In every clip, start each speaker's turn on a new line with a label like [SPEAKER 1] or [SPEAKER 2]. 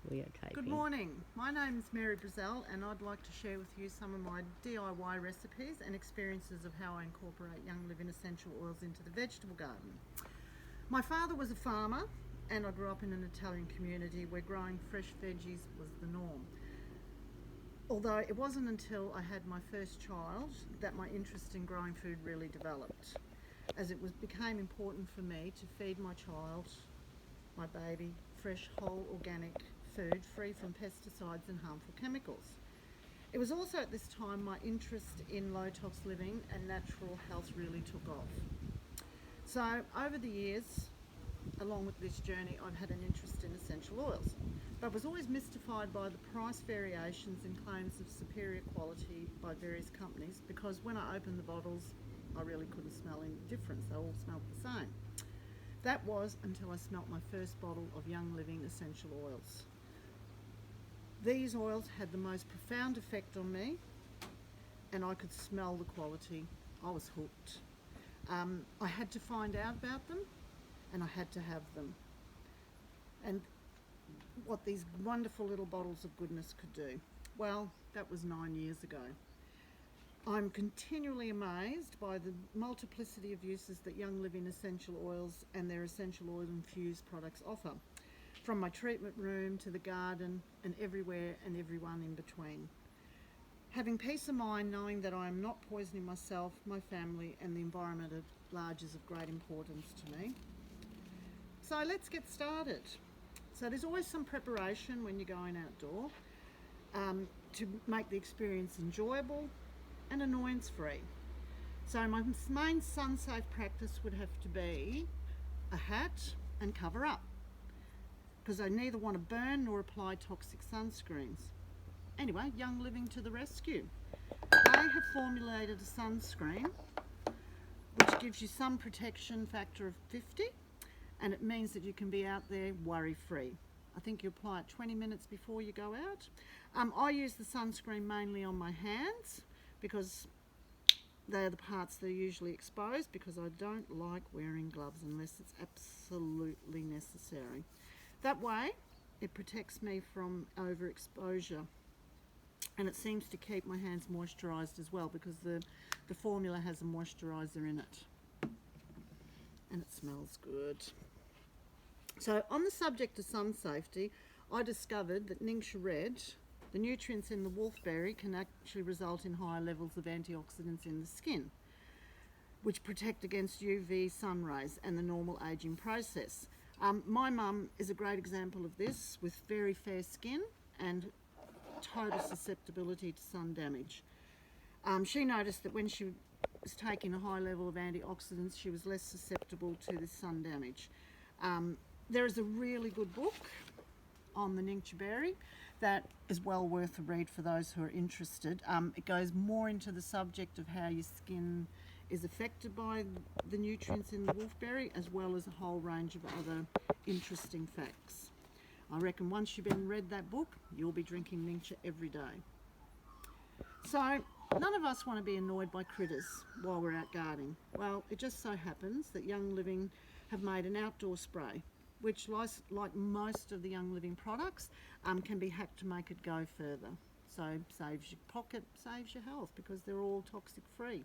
[SPEAKER 1] videotaping.
[SPEAKER 2] Good morning, my name's Mary Brazell and I'd like to share with you some of my DIY recipes and experiences of how I incorporate Young Living essential oils into the vegetable garden. My father was a farmer and I grew up in an Italian community where growing fresh veggies was the norm. Although it wasn't until I had my first child that my interest in growing food really developed, as it became important for me to feed my child, my baby, fresh, whole, organic food free from pesticides and harmful chemicals. It was also at this time my interest in low tox living and natural health really took off. So over the years, along with this journey, I've had an interest in essential oils, but was always mystified by the price variations and claims of superior quality by various companies, because when I opened the bottles, I really couldn't smell any difference. They all smelled the same. That was until I smelt my first bottle of Young Living essential oils. These oils had the most profound effect on me, and I could smell the quality. I was hooked. I had to find out about them, and I had to have them. And what these wonderful little bottles of goodness could do. Well, that was 9 years ago. I'm continually amazed by the multiplicity of uses that Young Living essential oils and their essential oil infused products offer, from my treatment room to the garden and everywhere and everyone in between. Having peace of mind knowing that I am not poisoning myself, my family and the environment at large is of great importance to me. So let's get started. So there's always some preparation when you're going outdoor to make the experience enjoyable and annoyance free. So my main sun safe practice would have to be a hat and cover up, because I neither want to burn nor apply toxic sunscreens. Anyway, Young Living to the rescue. They have formulated a sunscreen which gives you sun protection factor of 50, and it means that you can be out there worry free. I think you apply it 20 minutes before you go out. I use the sunscreen mainly on my hands because they're the parts that are usually exposed, because I don't like wearing gloves unless it's absolutely necessary. That way it protects me from overexposure, and it seems to keep my hands moisturised as well, because the formula has a moisturiser in it, and it smells good. So on the subject of sun safety, I discovered that Ningxia Red, the nutrients in the wolfberry, can actually result in higher levels of antioxidants in the skin, which protect against UV sun rays and the normal aging process. My mum is a great example of this, with very fair skin and total susceptibility to sun damage. She noticed that when she was taking a high level of antioxidants, she was less susceptible to this sun damage. There is a really good book on the Ningxia berry that is well worth a read for those who are interested. It goes more into the subject of how your skin is affected by the nutrients in the wolfberry, as well as a whole range of other interesting facts. I reckon once you've read that book, you'll be drinking Ningxia every day. So none of us want to be annoyed by critters while we're out gardening. Well, it just so happens that Young Living have made an outdoor spray, which, like most of the Young Living products, can be hacked to make it go further. So saves your pocket, saves your health, because they're all toxic free.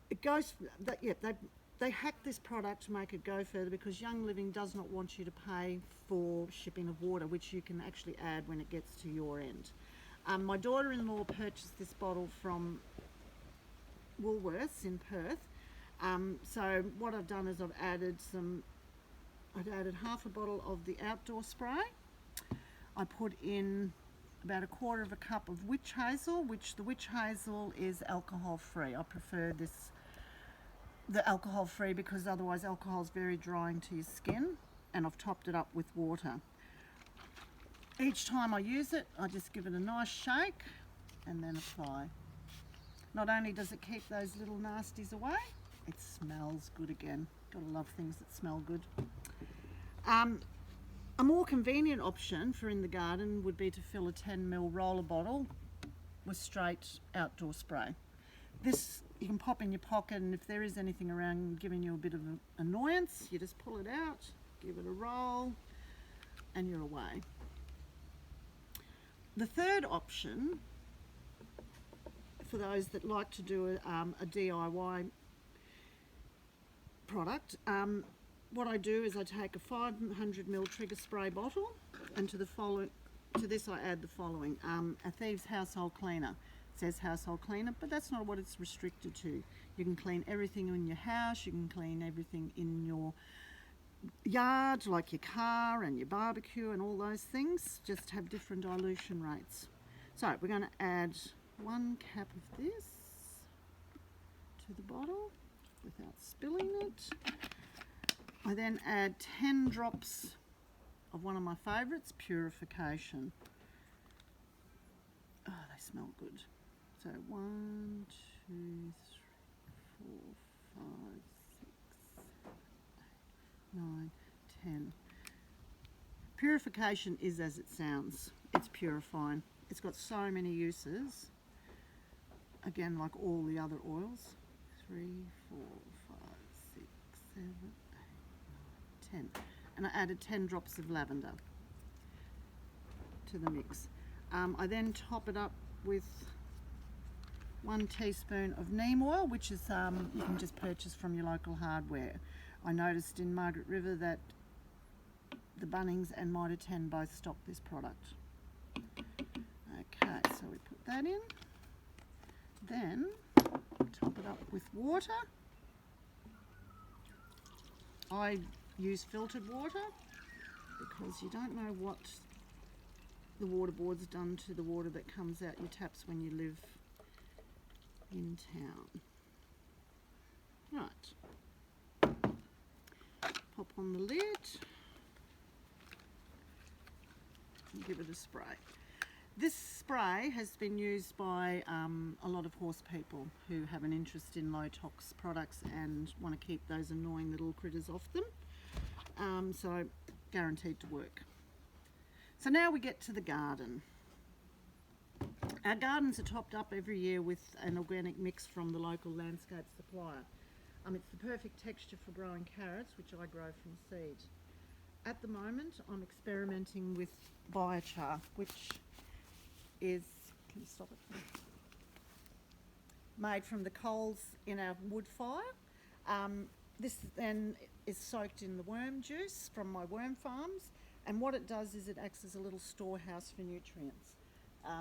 [SPEAKER 2] It goes that they hack this product to make it go further because Young Living does not want you to pay for shipping of water, which you can actually add when it gets to your end. My daughter-in-law purchased this bottle from Woolworths in Perth. So what I've done is I've added half a bottle of the outdoor spray. I put in about 1/4 of a cup of witch hazel, which the witch hazel is alcohol free. I prefer the alcohol free because otherwise alcohol is very drying to your skin, and I've topped it up with water. Each time I use it, I just give it a nice shake and then apply. Not only does it keep those little nasties away, it smells good again. Gotta love things that smell good. A more convenient option for in the garden would be to fill a 10 ml roller bottle with straight outdoor spray. This you can pop in your pocket, and if there is anything around giving you a bit of annoyance, you just pull it out, give it a roll, and you're away. The third option, for those that like to do a DIY product, what I do is I take a 500ml trigger spray bottle, and to this I add the following: a Thieves household cleaner. It says household cleaner, but that's not what it's restricted to. You can clean everything in your house, you can clean everything in your yard, like your car and your barbecue and all those things. Just have different dilution rates. So we're going to add 1 cap of this to the bottle without spilling it. I then add 10 drops of one of my favourites, Purification. Oh, they smell good. So 1, 2, 3, 4, 5, 6, 7, 8, 9, 10. Purification is as it sounds. It's purifying. It's got so many uses. Again, like all the other oils. 3, 4, 5, 6, 7, 8, 9, 10. And I added 10 drops of lavender to the mix. I then top it up with 1 teaspoon of neem oil, which is you can just purchase from your local hardware. I noticed in Margaret River that the Bunnings and Mitre 10 both stock this product. Okay, so we put that in. Then top it up with water. I use filtered water because you don't know what the water board's done to the water that comes out your taps when you live in town. Right, pop on the lid and give it a spray. This spray has been used by a lot of horse people who have an interest in low tox products and want to keep those annoying little critters off them. So guaranteed to work. So now we get to the garden. Our gardens are topped up every year with an organic mix from the local landscape supplier. It's the perfect texture for growing carrots, which I grow from seed. At the moment, I'm experimenting with biochar, which is, can you stop it? Made from the coals in our wood fire. This then is soaked in the worm juice from my worm farms, and what it does is it acts as a little storehouse for nutrients.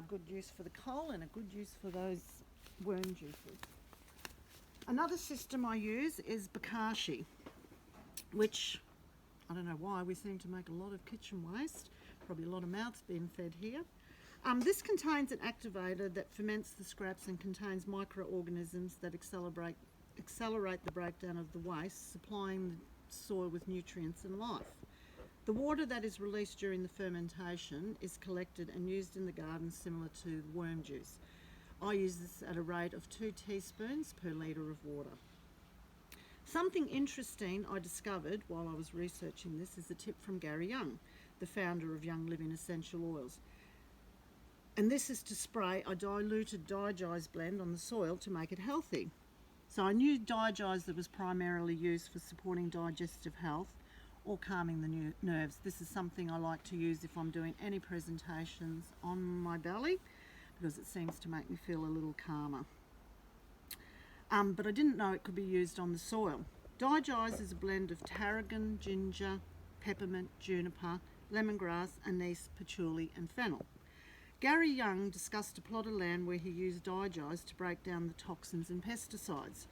[SPEAKER 2] Good use for the coal and a good use for those worm juices. Another system I use is bokashi, which, I don't know why, we seem to make a lot of kitchen waste, probably a lot of mouths being fed here. This contains an activator that ferments the scraps and contains microorganisms that accelerate the breakdown of the waste, supplying the soil with nutrients and life. The water that is released during the fermentation is collected and used in the garden similar to worm juice. I use this at a rate of 2 teaspoons per litre of water. Something interesting I discovered while I was researching this is a tip from Gary Young, the founder of Young Living Essential Oils. And this is to spray a diluted digese blend on the soil to make it healthy. So I knew digese that was primarily used for supporting digestive health or calming the nerves. This is something I like to use if I'm doing any presentations on my belly, because it seems to make me feel a little calmer. But I didn't know it could be used on the soil. Digese is a blend of tarragon, ginger, peppermint, juniper, lemongrass, anise, patchouli and fennel. Gary Young discussed a plot of land where he used digese to break down the toxins and pesticides.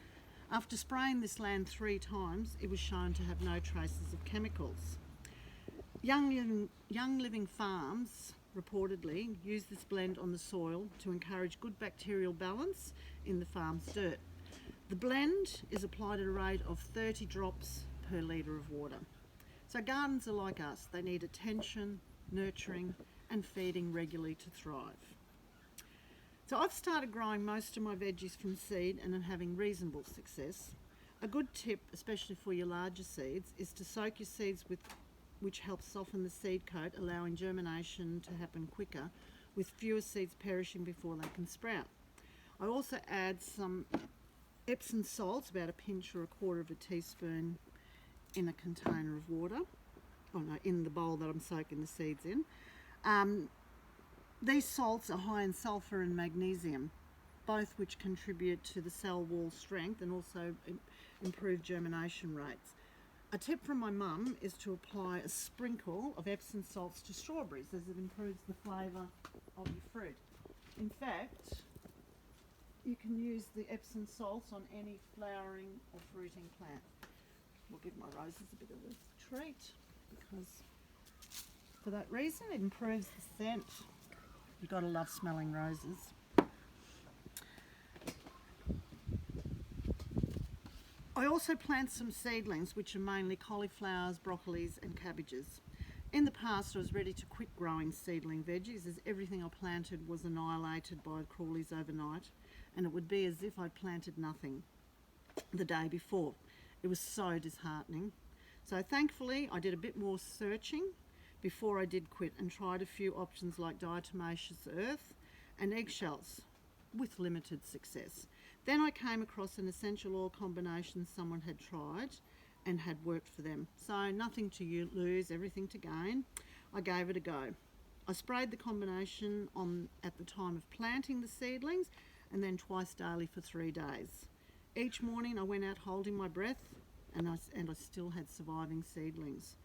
[SPEAKER 2] After spraying this land 3 times, it was shown to have no traces of chemicals. Young Living Farms reportedly use this blend on the soil to encourage good bacterial balance in the farm's dirt. The blend is applied at a rate of 30 drops per litre of water. So gardens are like us. They need attention, nurturing and feeding regularly to thrive. So I've started growing most of my veggies from seed and am having reasonable success. A good tip, especially for your larger seeds, is to soak your seeds which helps soften the seed coat, allowing germination to happen quicker, with fewer seeds perishing before they can sprout. I also add some Epsom salts, about a pinch or a quarter of a teaspoon, in a container of water. in the bowl that I'm soaking the seeds in. These salts are high in sulfur and magnesium, both which contribute to the cell wall strength and also improve germination rates. A tip from my mum is to apply a sprinkle of Epsom salts to strawberries, as it improves the flavour of your fruit. In fact, you can use the Epsom salts on any flowering or fruiting plant. We'll give my roses a bit of a treat, because for that reason it improves the scent. You've got to love smelling roses. I also plant some seedlings, which are mainly cauliflowers, broccolis and cabbages. In the past I was ready to quit growing seedling veggies, as everything I planted was annihilated by crawlies overnight, and it would be as if I'd planted nothing the day before. It was so disheartening. So thankfully I did a bit more searching before I did quit, and tried a few options like diatomaceous earth and eggshells, with limited success. Then I came across an essential oil combination someone had tried and had worked for them. So nothing to lose, everything to gain. I gave it a go. I sprayed the combination on at the time of planting the seedlings, and then twice daily for 3 days. Each morning I went out holding my breath, and I still had surviving seedlings.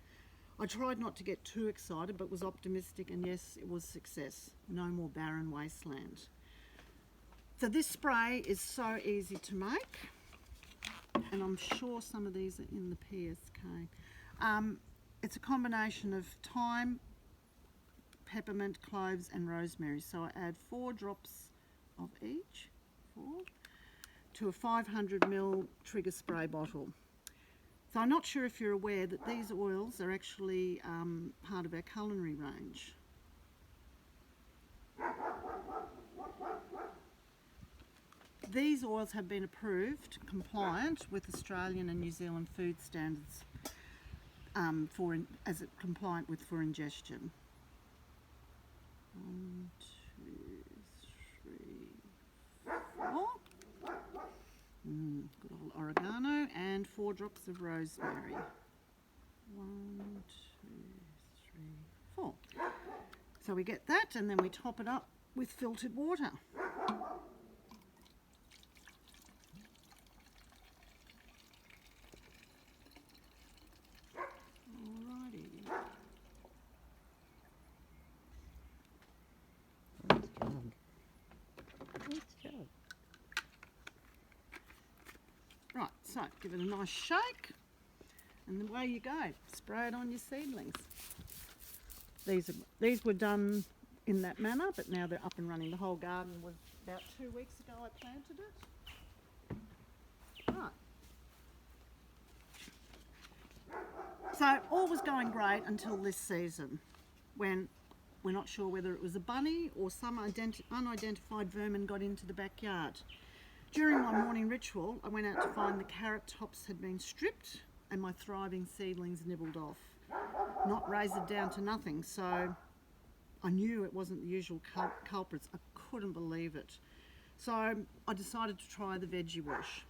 [SPEAKER 2] I tried not to get too excited, but was optimistic, and yes, it was success. No more barren wasteland. So this spray is so easy to make, and I'm sure some of these are in the PSK. It's a combination of thyme, peppermint, cloves and rosemary. So I add 4 drops of each, 4, to a 500ml trigger spray bottle. So I'm not sure if you're aware that these oils are actually part of our culinary range. These oils have been approved, compliant with Australian and New Zealand food standards, compliant with for ingestion. 1, 2, 3, 4. Good old oregano, and 4 drops of rosemary. 1, 2, 3, 4. So we get that, and then we top it up with filtered water. Alrighty.
[SPEAKER 1] Nice job.
[SPEAKER 2] Right, so give it a nice shake, and away you go. Spray it on your seedlings. These were done in that manner, but now they're up and running. The whole garden was about 2 weeks ago I planted it. Right. So all was going great until this season, when we're not sure whether it was a bunny or some unidentified vermin got into the backyard. During my morning ritual, I went out to find the carrot tops had been stripped and my thriving seedlings nibbled off, not razored down to nothing. So I knew it wasn't the usual culprits. I couldn't believe it. So I decided to try the Veggie Wash,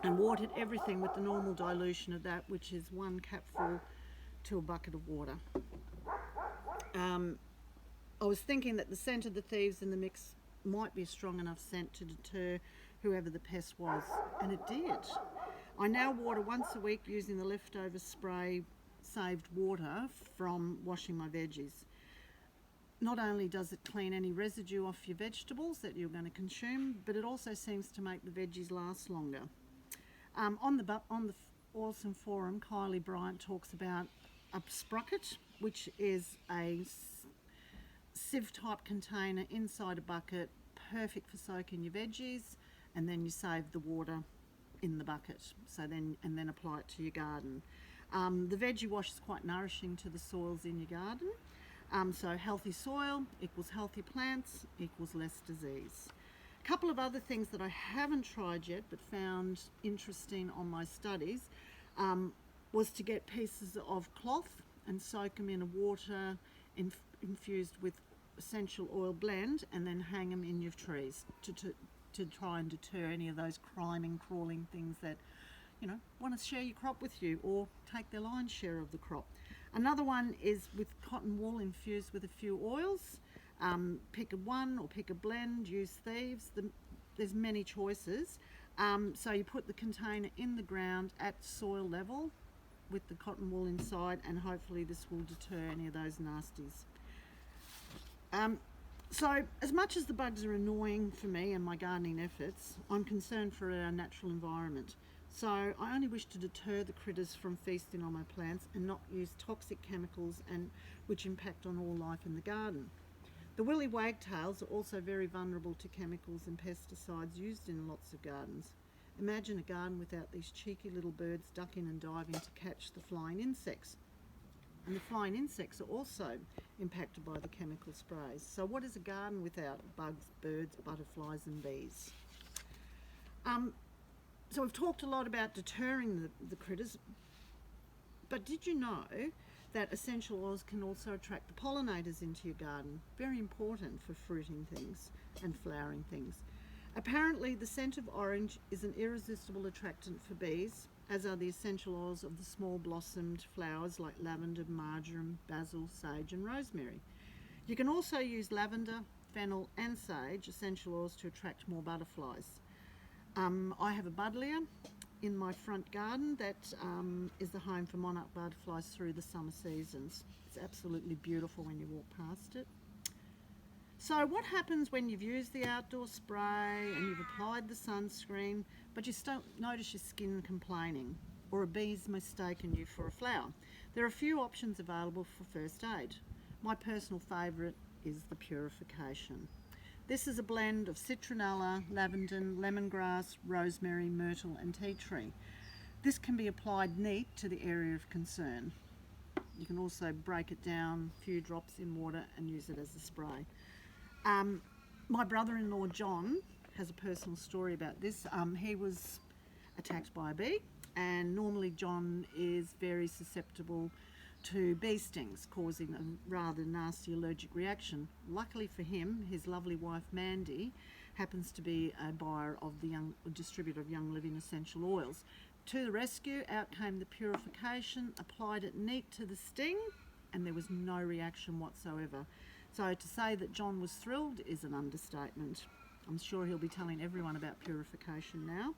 [SPEAKER 2] and watered everything with the normal dilution of that, which is 1 capful to a bucket of water. I was thinking that the scent of the thieves in the mix might be a strong enough scent to deter whoever the pest was, and it did. I now water once a week using the leftover spray saved water from washing my veggies. Not only does it clean any residue off your vegetables that you're going to consume, but it also seems to make the veggies last longer. On the Awesome Forum, Kylie Bryant talks about a sprocket, which is a sieve type container inside a bucket, perfect for soaking your veggies, and then you save the water in the bucket, and then apply it to your garden. The Veggie Wash is quite nourishing to the soils in your garden. So healthy soil equals healthy plants equals less disease. A couple of other things that I haven't tried yet but found interesting on my studies was to get pieces of cloth and soak them in a water infused with essential oil blend, and then hang them in your trees to try and deter any of those crawling things that want to share your crop with you or take their lion's share of the crop. Another one is with cotton wool infused with a few oils. Pick a one or pick a blend, use thieves. There's many choices. So you put the container in the ground at soil level with the cotton wool inside, and hopefully this will deter any of those nasties. So as much as the bugs are annoying for me and my gardening efforts, I'm concerned for our natural environment. So I only wish to deter the critters from feasting on my plants and not use toxic chemicals which impact on all life in the garden. The willy wagtails are also very vulnerable to chemicals and pesticides used in lots of gardens. Imagine a garden without these cheeky little birds ducking and diving to catch the flying insects. And the flying insects are also impacted by the chemical sprays. So what is a garden without bugs, birds, butterflies and bees? So we've talked a lot about deterring the critters, but did you know that essential oils can also attract the pollinators into your garden? Very important for fruiting things and flowering things. Apparently the scent of orange is an irresistible attractant for bees, as are the essential oils of the small blossomed flowers like lavender, marjoram, basil, sage and rosemary. You can also use lavender, fennel and sage essential oils to attract more butterflies. I have a buddleia in my front garden that is the home for monarch butterflies through the summer seasons. It's absolutely beautiful when you walk past it. So what happens when you've used the outdoor spray and you've applied the sunscreen, but you still notice your skin complaining, or a bee's mistaken you for a flower? There are a few options available for first aid. My personal favourite is the purification. This is a blend of citronella, lavender, lemongrass, rosemary, myrtle and tea tree. This can be applied neat to the area of concern. You can also break it down, a few drops in water and use it as a spray. My brother-in-law John has a personal story about this. He was attacked by a bee, and normally John is very susceptible to bee stings, causing a rather nasty allergic reaction. Luckily for him, his lovely wife Mandy happens to be a buyer of the distributor of Young Living essential oils. To the rescue, out came the purification, applied it neat to the sting, and there was no reaction whatsoever. So to say that John was thrilled is an understatement. I'm sure he'll be telling everyone about purification now.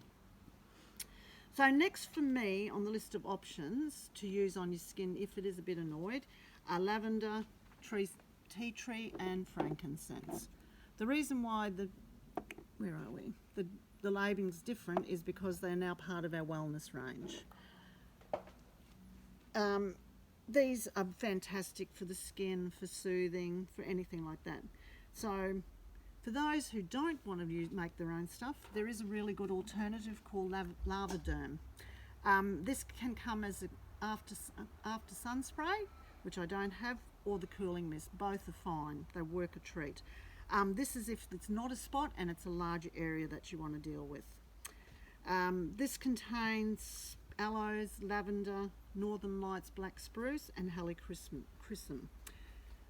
[SPEAKER 2] So next for me on the list of options to use on your skin if it is a bit annoyed are lavender, tea tree and frankincense. The reason why the labeling's different is because they're now part of our wellness range. These are fantastic for the skin, for soothing, for anything like that. So for those who don't want to make their own stuff, there is a really good alternative called Lavaderm. This can come as an after sun spray, which I don't have, or the cooling mist. Both are fine. They work a treat. This is if it's not a spot and it's a larger area that you want to deal with. This contains aloes, lavender, northern lights, black spruce and helichrysum.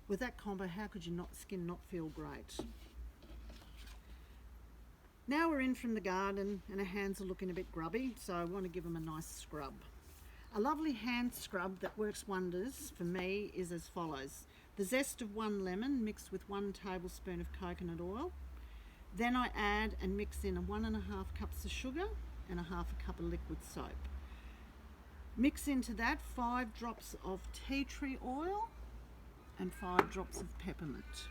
[SPEAKER 2] With that combo, how could your skin not feel great? Now we're in from the garden and our hands are looking a bit grubby, so I want to give them a nice scrub. A lovely hand scrub that works wonders for me is as follows. The zest of 1 lemon mixed with 1 tablespoon of coconut oil. Then I add and mix in 1.5 cups of sugar and 1/2 cup of liquid soap. Mix into that 5 drops of tea tree oil and 5 drops of peppermint.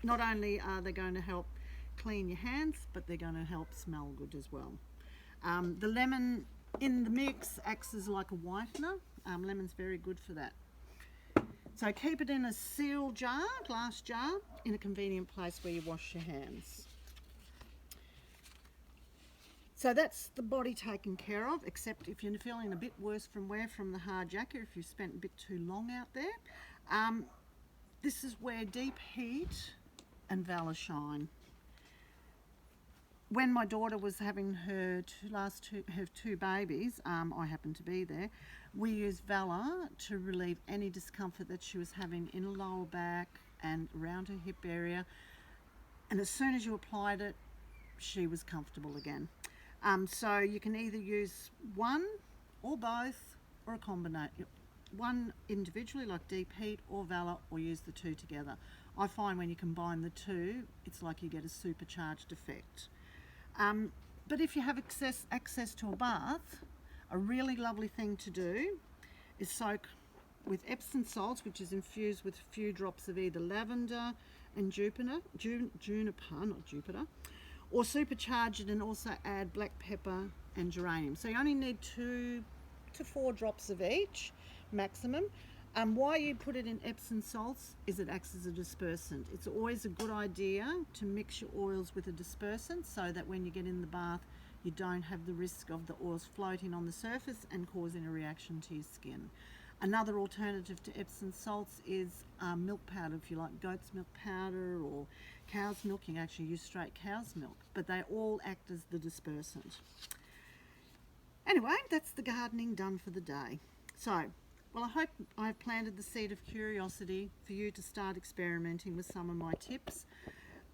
[SPEAKER 2] Not only are they going to help clean your hands, but they're going to help smell good as well. The lemon in the mix acts as like a whitener. Lemon's very good for that. So keep it in a sealed jar, glass jar, in a convenient place where you wash your hands. So that's the body taken care of, except if you're feeling a bit worse from the hard jacket, if you've spent a bit too long out there. This is where deep heat and valor shine. When my daughter was having her two babies, I happened to be there, we used Valor to relieve any discomfort that she was having in her lower back and around her hip area. And as soon as you applied it, she was comfortable again. So you can either use one or both or a one individually like Deep Heat or Valor, or use the two together. I find when you combine the two, it's like you get a supercharged effect. But if you have access to a bath, a really lovely thing to do is soak with Epsom salts, which is infused with a few drops of either lavender and juniper, or supercharge it and also add black pepper and geranium. So you only need 2 to 4 drops of each maximum. Why you put it in Epsom salts is it acts as a dispersant. It's always a good idea to mix your oils with a dispersant so that when you get in the bath you don't have the risk of the oils floating on the surface and causing a reaction to your skin. Another alternative to Epsom salts is milk powder. If you like goat's milk powder or cow's milk, you can actually use straight cow's milk, but they all act as the dispersant. Anyway, that's the gardening done for the day. So, well, I hope I've planted the seed of curiosity for you to start experimenting with some of my tips,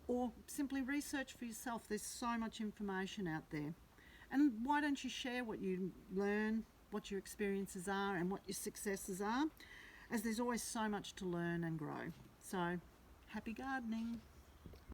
[SPEAKER 2] or simply research for yourself. There's so much information out there. And why don't you share what you learn, what your experiences are, and what your successes are, as there's always so much to learn and grow. So, happy gardening.